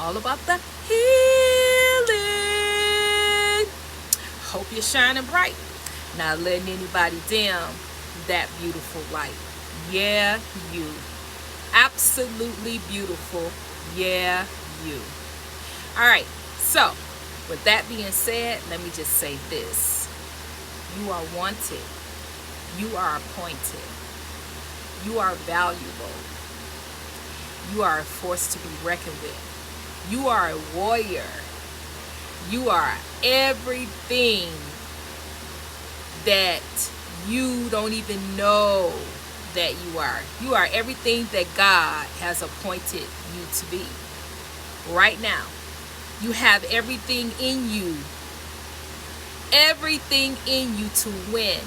all about the healing. Hope you're shining bright, not letting anybody dim that beautiful light. Yeah, you. Absolutely beautiful. Yeah, you. All right, so with that being said, let me just say this. You are wanted. You are appointed. You are valuable. You are a force to be reckoned with. You are a warrior. You are everything that you don't even know that you are. You are everything that God has appointed you to be. Right now, you have everything in you. Everything in you to win.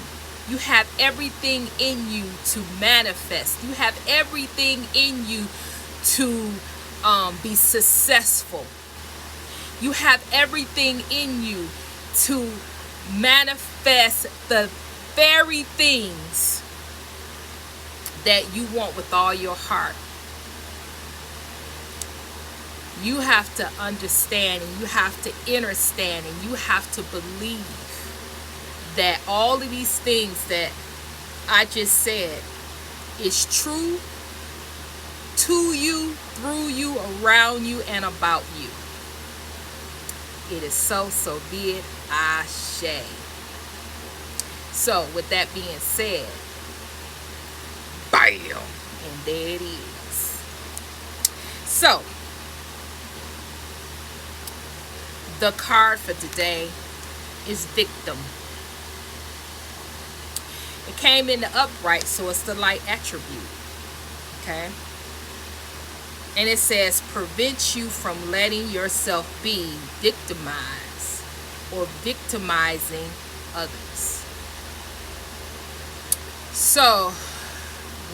You have everything in you to manifest. You have everything in you to be successful. You have everything in you to manifest the very things that you want with all your heart. You have to understand, and you have to understand, and you have to believe that all of these things that I just said is true to you, through you, around you, and about you. It is so be it. Ashe. So with that being said, bam, and there it is. So the card for today is victim. It came in the upright, so it's the light attribute. Okay? And it says, prevent you from letting yourself be victimized or victimizing others. So,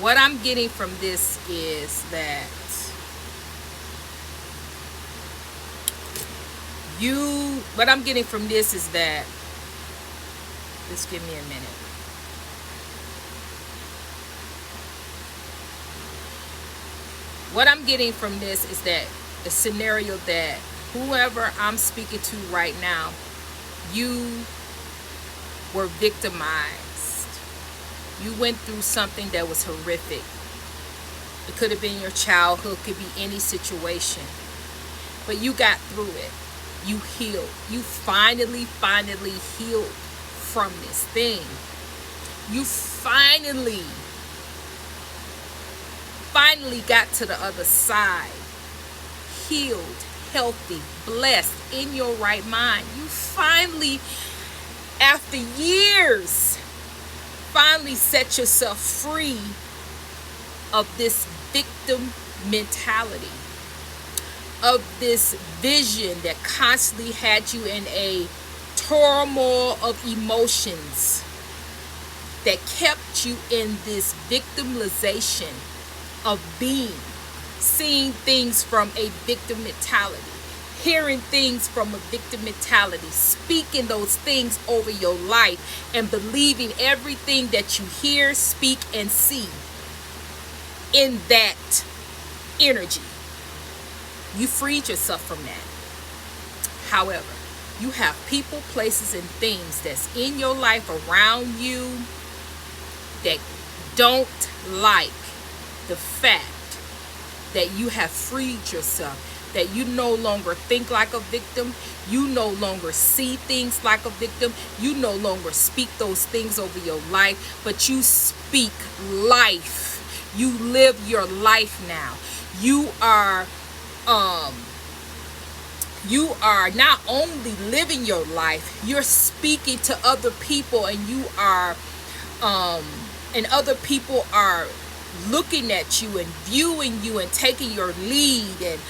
what I'm getting from this is that just give me a minute. What I'm getting from this is that the scenario that whoever I'm speaking to right now, you were victimized. You went through something that was horrific. It could have been your childhood, could be any situation. But you got through it. You healed. You finally healed from this thing. You finally got to the other side. Healed, healthy, blessed, in your right mind. You finally, after years, set yourself free of this victim mentality, of this vision that constantly had you in a turmoil of emotions, that kept you in this victimization of seeing things from a victim mentality, hearing things from a victim mentality, speaking those things over your life, and believing everything that you hear, speak, and see in that energy. You freed yourself from that. However, you have people, places, and things that's in your life around you that don't like the fact that you have freed yourself, that you no longer think like a victim, you no longer see things like a victim, you no longer speak those things over your life, but you speak life. You live your life now. You are not only living your life, you're speaking to other people, and you are and other people are looking at you and viewing you and taking your lead, and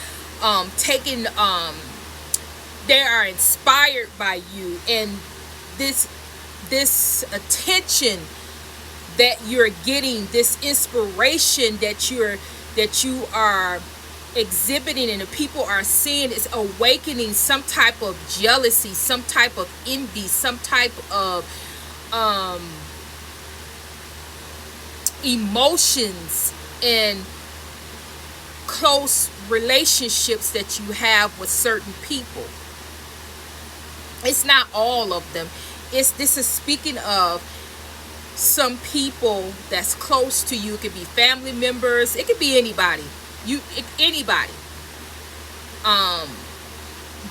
they are inspired by you, and this attention that you're getting, this inspiration that you are exhibiting, and the people are seeing, is awakening some type of jealousy, some type of envy, some type of emotions and close relationships that you have with certain people. It's not all of them. This is speaking of some people that's close to you. It could be family members. It could be anybody. Anybody.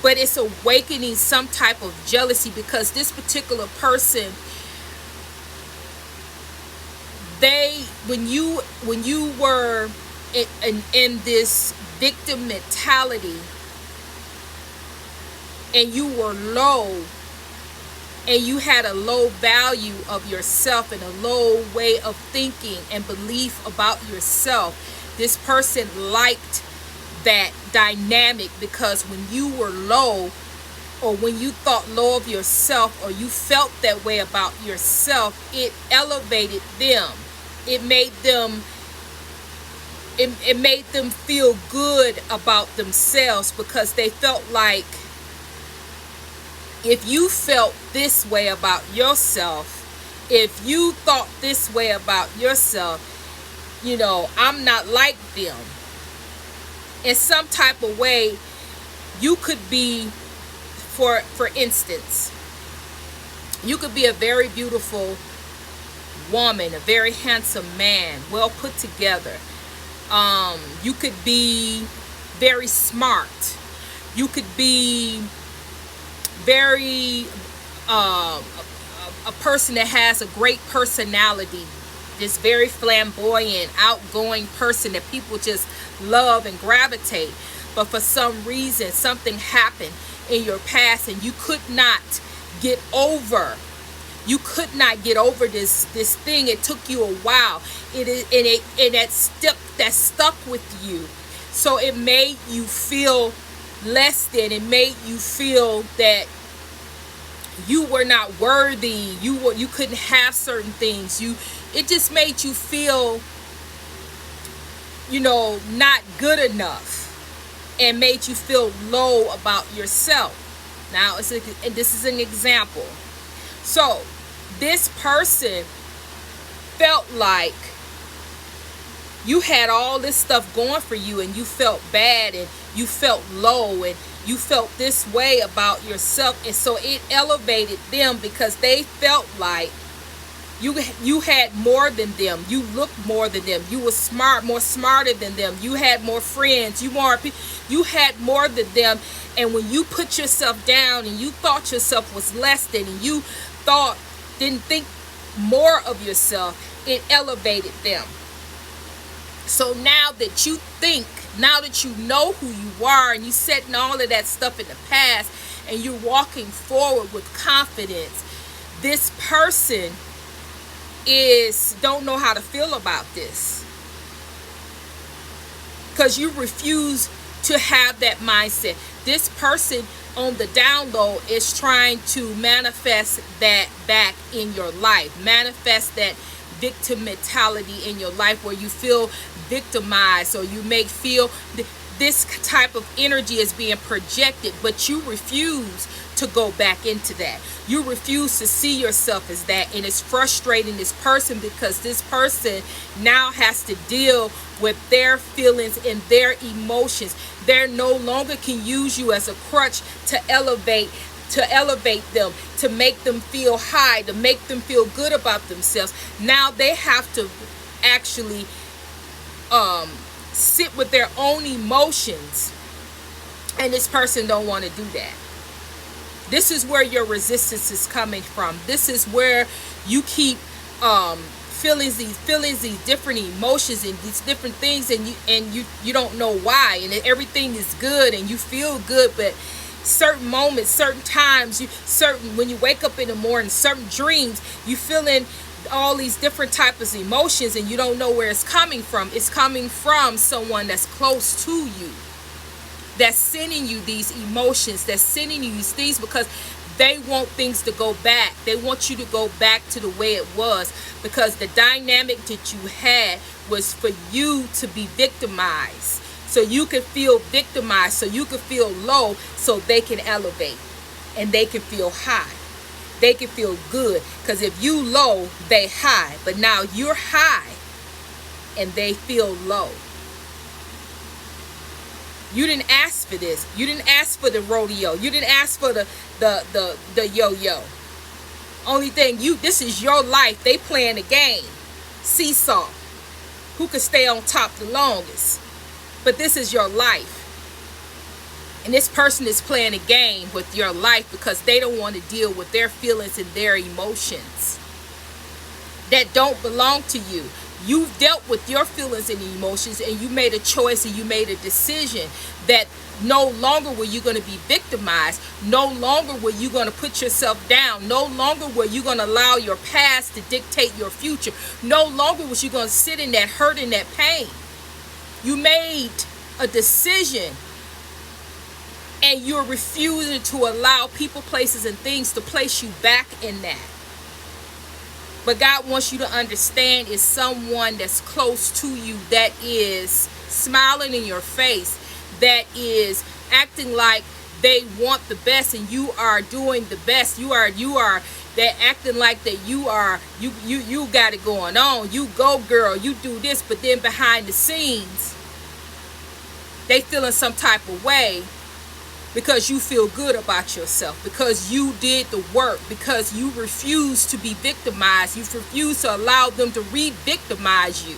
But it's awakening some type of jealousy because this particular person, when you were in this victim mentality and you were low and you had a low value of yourself and a low way of thinking and belief about yourself, this person liked that dynamic, because when you were low, or when you thought low of yourself, or you felt that way about yourself, it elevated them. It made them feel good about themselves, because they felt like if you felt this way about yourself, if you thought this way about yourself, I'm not like them. In some type of way, you could be, for instance, you could be a very beautiful woman, a very handsome man, well put together. You could be very smart. You could be very a person that has a great personality, this very flamboyant, outgoing person that people just love and gravitate. But for some reason, something happened in your past and you could not get over. You could not get over this thing. It took you a while. That stuck with you. So it made you feel less than. It made you feel that you were not worthy. You couldn't have certain things. It just made you feel, not good enough, and made you feel low about yourself. Now, this is an example. So this person felt like you had all this stuff going for you, and you felt bad, and you felt low, and you felt this way about yourself. And so it elevated them, because they felt like you had more than them. You looked more than them. You were more smarter than them. You had more friends. You had more than them. And when you put yourself down and you thought yourself was less than, and you didn't think more of yourself, it elevated them. So now that you know who you are, and you setting all of that stuff in the past, and you're walking forward with confidence, this person don't know how to feel about this, because you refuse to have that mindset. This person on the down low is trying to manifest that back in your life, manifest that victim mentality in your life, where you feel victimized, or you may feel this type of energy is being projected, but you refuse to go back into that. You refuse to see yourself as that, and it's frustrating this person, because this person now has to deal with their feelings and their emotions. They no longer can use you as a crutch to elevate them, to make them feel high, to make them feel good about themselves. Now they have to actually sit with their own emotions, and this person don't want to do that. This is where your resistance is coming from. This is where you keep feeling these different emotions and these different things, and you don't know why, and everything is good and you feel good, but certain moments, certain times, when you wake up in the morning, certain dreams, you feeling all these different types of emotions, and you don't know where it's coming from. It's coming from someone that's close to you, that's sending you these emotions, that's sending you these things, because they want things to go back. They want you to go back to the way it was, because the dynamic that you had was for you to be victimized, so you can feel victimized, so you can feel low, so they can elevate, and they can feel high. They can feel good, because if you low, they high. But now you're high and they feel low. You didn't ask for this. You didn't ask for the rodeo. You didn't ask for the yo-yo. Only thing, this is your life. They playing the game. Seesaw. Who could stay on top the longest? But this is your life. And this person is playing a game with your life because they don't want to deal with their feelings and their emotions that don't belong to you. You've dealt with your feelings and emotions, and you made a choice and you made a decision that no longer were you going to be victimized. No longer were you going to put yourself down. No longer were you going to allow your past to dictate your future. No longer was you going to sit in that hurt and that pain. You made a decision, and you're refusing to allow people, places, and things to place you back in that. But God wants you to understand is someone that's close to you, that is smiling in your face, that is acting like they want the best and you are doing the best. They're acting like that you got it going on. You go, girl, you do this, but then behind the scenes, they feeling some type of way because you feel good about yourself, because you did the work, because you refuse to be victimized. You refuse to allow them to re-victimize you.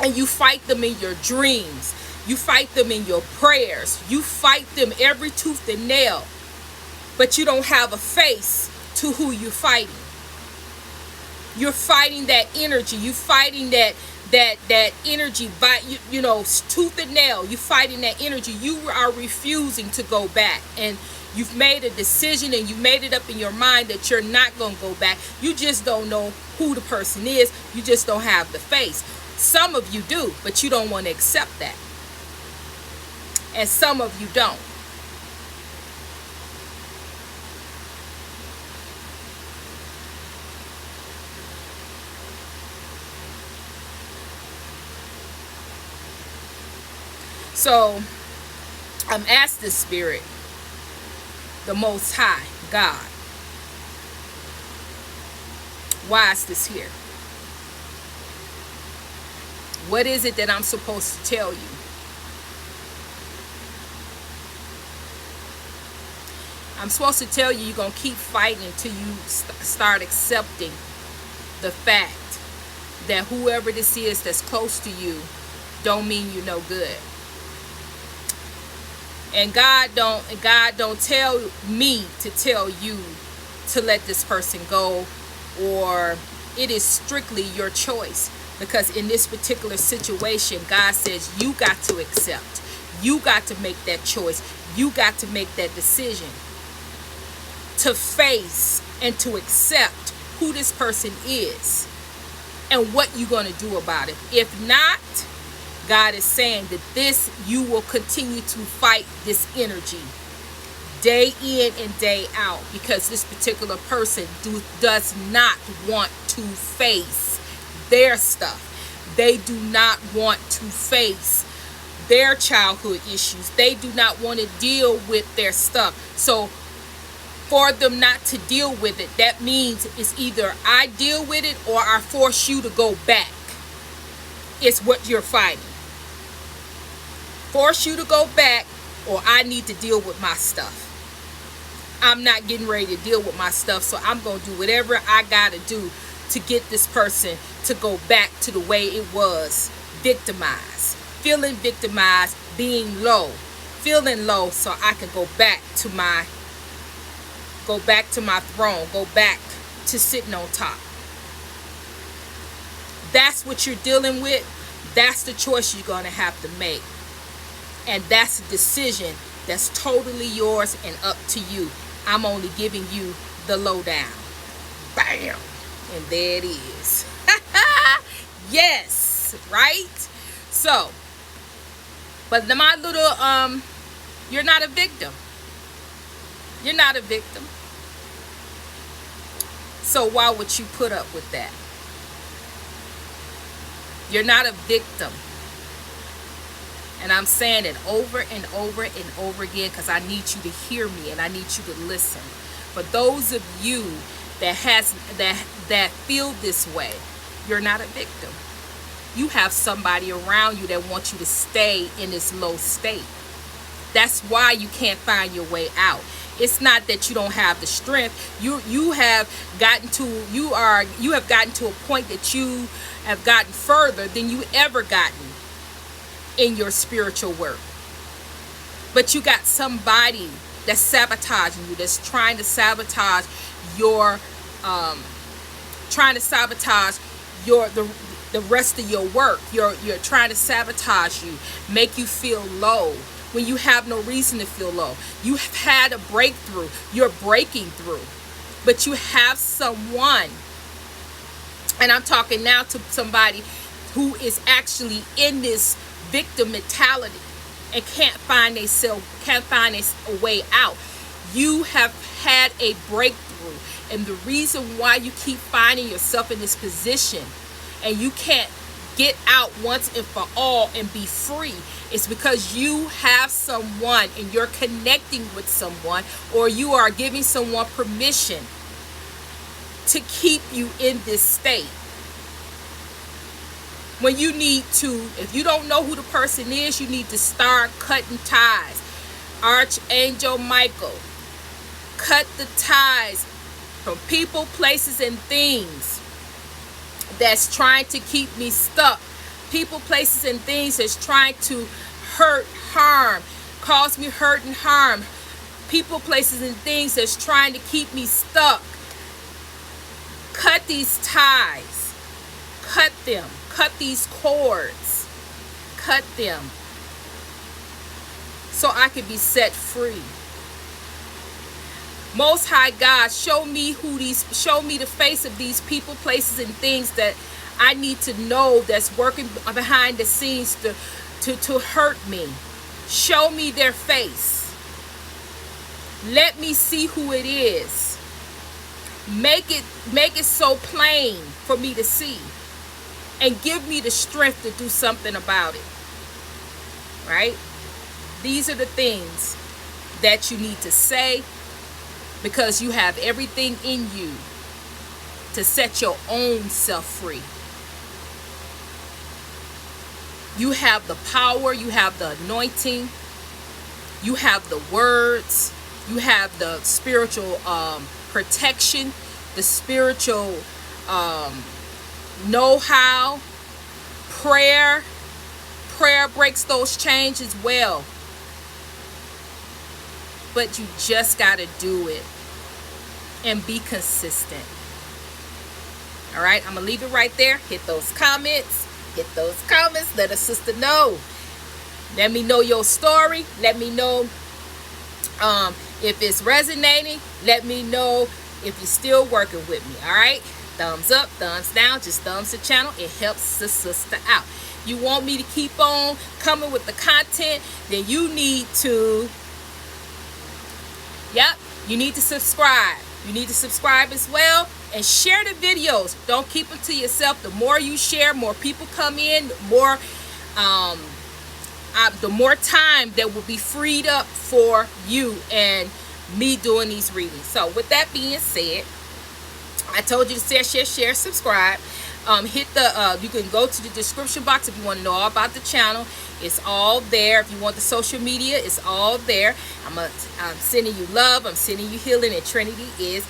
And you fight them in your dreams. You fight them in your prayers. You fight them every tooth and nail. But you don't have a face to who you're fighting. You're fighting that energy. You're fighting that energy, tooth and nail. You're fighting that energy. You are refusing to go back, and you've made a decision and you made it up in your mind that you're not going to go back. You just don't know who the person is. You just don't have the face. Some of you do, but you don't want to accept that, and some of you don't. So I'm asking the Spirit, the Most High God, why is this here? What is it that I'm supposed to tell you? I'm supposed to tell you you're going to keep fighting until you start accepting the fact that whoever this is that's close to you don't mean you no good. And God don't tell me to tell you to let this person go, or it is strictly your choice. Because in this particular situation, God says you got to accept. You got to make that choice. You got to make that decision to face and to accept who this person is and what you're going to do about it. If not, God is saying that you will continue to fight this energy day in and day out, because this particular person does not want to face their stuff. They do not want to face their childhood issues. They do not want to deal with their stuff. So for them not to deal with it, that means it's either I deal with it or I force you to go back. It's what you're fighting. Force you to go back, or I need to deal with my stuff. I'm not getting ready to deal with my stuff, so I'm going to do whatever I got to do to get this person to go back to the way it was. Victimized. Feeling victimized, being low. Feeling low so I can go back to my throne. Go back to sitting on top. That's what you're dealing with. That's the choice you're going to have to make. And that's a decision that's totally yours and up to you. I'm only giving you the lowdown. Bam! And there it is. Yes, right? So, but my little, you're not a victim. You're not a victim. So why would you put up with that? You're not a victim. And I'm saying it over and over and over again because I need you to hear me and I need you to listen. For those of you that feel this way, you're not a victim. you have somebody around you that wants you to stay in this low state. That's why you can't find your way out. It's not that you don't have the strength. You have gotten to a point that you have gotten further than you ever gotten in your spiritual work. But you got somebody that's sabotaging you, that's trying to sabotage your the rest of your work. You're trying to sabotage you, make you feel low when you have no reason to feel low. You have had a breakthrough. You're breaking through. But you have someone, and I'm talking now to somebody who is actually in this victim mentality and can't find a way out. You have had a breakthrough, and the reason why you keep finding yourself in this position and you can't get out once and for all and be free is because you have someone, and you're connecting with someone, or you are giving someone permission to keep you in this state. When you need to, if you don't know who the person is, you need to start cutting ties. Archangel Michael, cut the ties from people, places, and things that's trying to keep me stuck. People, places, and things that's trying to cause me hurt and harm. People, places, and things that's trying to keep me stuck. Cut these ties. Cut them. Cut these cords. Cut them. So I can be set free. Most High God, show me the face of these people, places, and things that I need to know that's working behind the scenes to hurt me. Show me their face. Let me see who it is. Make it so plain for me to see. And give me the strength to do something about it. Right? These are the things that you need to say, because you have everything in you to set your own self free. You have the power, you have the anointing, you have the words, you have the spiritual protection, the spiritual know-how. Prayer breaks those chains as well. But you just got to do it and be consistent. All right, I'm going to leave it right there. Hit those comments. Let a sister know. Let me know your story. Let me know if it's resonating. Let me know if you're still working with me. All right, thumbs up, thumbs down, just thumbs the channel. It helps the sister out. You want me to keep on coming with the content, then you need to you need to subscribe. You need to subscribe as well, and share the videos. Don't keep them to yourself. The more you share, more people come in, the more time that will be freed up for you and me doing these readings. So with that being said, I told you to share, subscribe. Hit the you can go to the description box if you want to know all about the channel. It's all there. If you want the social media, it's all there. I'm sending you love. I'm sending you healing, and Trinity is